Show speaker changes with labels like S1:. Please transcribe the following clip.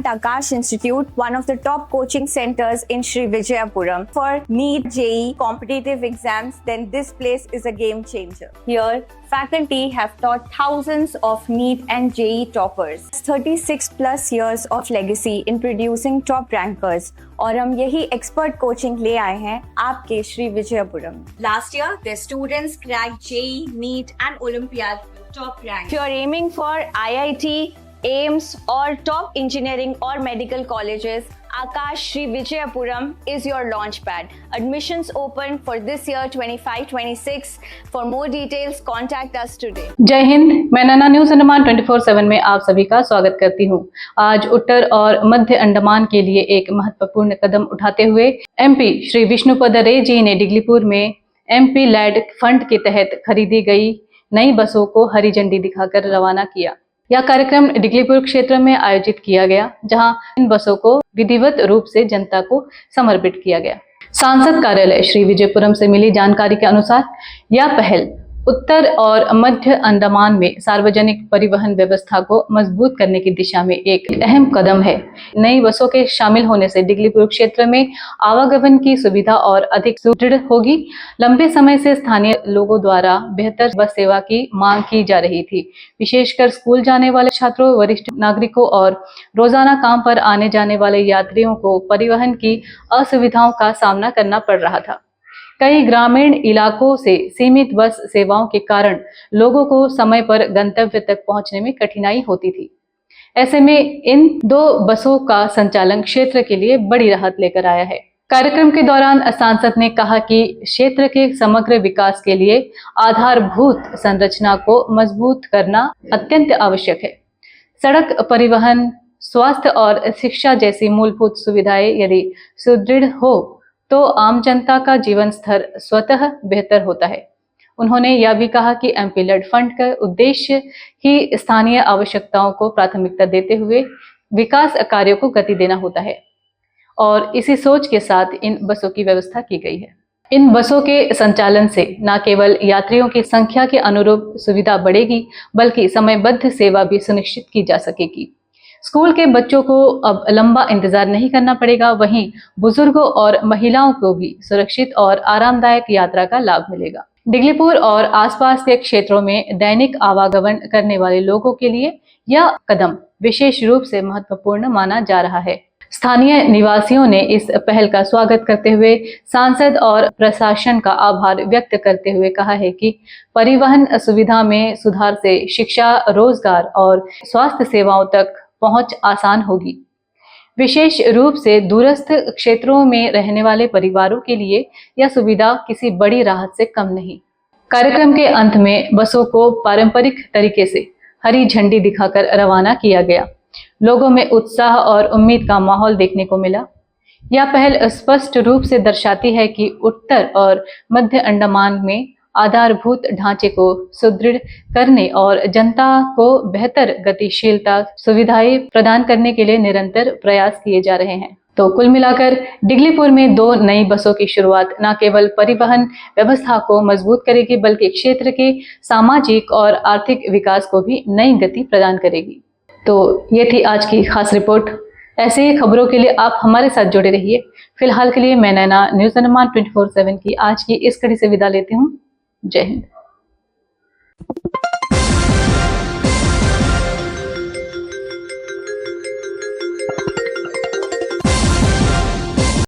S1: at Akash Institute, one of the top coaching centers in Sri Vijayapuram, for NEET JEE competitive exams, then this place is a game changer. Here, faculty have taught thousands of NEET and JEE toppers. 36 plus years of legacy in producing top rankers. और हम यही expert coaching ले आए हैं आपके Shri Vijayapuram. Last year, their students cracked JEE, NEET and Olympiad top rank. If you are aiming for IIT, AIIMS or top engineering or medical colleges, Akash Sri Vijayapuram is your launch pad. Admissions open for this year 25-26. For more details, contact us today.
S2: जय हिंद, मैं नैना news Andaman 24/7 में आप सभी का स्वागत करती हूं। आज उत्तर और मध्य अंडमान के लिए एक महत्वपूर्ण कदम उठाते हुए MP श्री विष्णुपद रे जी ने डिगलीपुर में MP लैड फंड के तहत खरीदी गई नई बसों को हरी झंडी दिखाकर रवाना किया। यह कार्यक्रम डिगलीपुर क्षेत्र में आयोजित किया गया, जहां इन बसों को विधिवत रूप से जनता को समर्पित किया गया। सांसद कार्यालय श्री विजयपुरम से मिली जानकारी के अनुसार यह पहल उत्तर और मध्य अंडमान में सार्वजनिक परिवहन व्यवस्था को मजबूत करने की दिशा में एक अहम कदम है। नई बसों के शामिल होने से डिगलीपुर क्षेत्र में आवागमन की सुविधा और अधिक सुदृढ़ होगी। लंबे समय से स्थानीय लोगों द्वारा बेहतर बस सेवा की मांग की जा रही थी, विशेषकर स्कूल जाने वाले छात्रों, वरिष्ठ नागरिकों और रोजाना काम पर आने जाने वाले यात्रियों को परिवहन की असुविधाओं का सामना करना पड़ रहा था। कई ग्रामीण इलाकों से सीमित बस सेवाओं के कारण लोगों को समय पर गंतव्य तक पहुंचने में कठिनाई होती थी। ऐसे में इन दो बसों का संचालन क्षेत्र के लिए बड़ी राहत लेकर आया है। कार्यक्रम के दौरान सांसद ने कहा कि क्षेत्र के समग्र विकास के लिए आधारभूत संरचना को मजबूत करना अत्यंत आवश्यक है। सड़क परिवहन, स्वास्थ्य और शिक्षा जैसी मूलभूत सुविधाएं यदि सुदृढ़ हो तो आम जनता का जीवन स्तर स्वतः बेहतर होता है। उन्होंने यह भी कहा कि MP लैड फंड का उद्देश्य ही स्थानीय आवश्यकताओं को प्राथमिकता देते हुए विकास कार्यों को गति देना होता है और इसी सोच के साथ इन बसों की व्यवस्था की गई है। इन बसों के संचालन से न केवल यात्रियों की संख्या के अनुरूप सुविधा बढ़ेगी, बल्कि समयबद्ध सेवा भी सुनिश्चित की जा सकेगी। स्कूल के बच्चों को अब लंबा इंतजार नहीं करना पड़ेगा, वहीं बुजुर्गों और महिलाओं को भी सुरक्षित और आरामदायक यात्रा का लाभ मिलेगा। डिगलीपुर और आसपास के क्षेत्रों में दैनिक आवागमन करने वाले लोगों के लिए यह कदम विशेष रूप से महत्वपूर्ण माना जा रहा है। स्थानीय निवासियों ने इस पहल का स्वागत करते हुए सांसद और प्रशासन का आभार व्यक्त करते हुए कहा है कि परिवहन सुविधा में सुधार से शिक्षा, रोजगार और स्वास्थ्य सेवाओं तक पहुंच आसान होगी। विशेष रूप से दूरस्थ क्षेत्रों में रहने वाले परिवारों के लिए यह सुविधा किसी बड़ी राहत से कम नहीं। कार्यक्रम के अंत में बसों को पारंपरिक तरीके से हरी झंडी दिखाकर रवाना किया गया। लोगों में उत्साह और उम्मीद का माहौल देखने को मिला। यह पहल स्पष्ट रूप से दर्शाती है कि उत्तर और मध्य अंडमान में आधारभूत ढांचे को सुदृढ़ करने और जनता को बेहतर गतिशीलता सुविधाएं प्रदान करने के लिए निरंतर प्रयास किए जा रहे हैं। तो कुल मिलाकर डिगलीपुर में 2 नई बसों की शुरुआत न केवल परिवहन व्यवस्था को मजबूत करेगी, बल्कि क्षेत्र के सामाजिक और आर्थिक विकास को भी नई गति प्रदान करेगी। तो ये थी आज की खास रिपोर्ट। ऐसे ही खबरों के लिए आप हमारे साथ जुड़े रहिए। फिलहाल के लिए मैं नैना न्यूज अंडमान 24/7 की आज की इस कड़ी से विदा लेती हूँ। जय हिंद।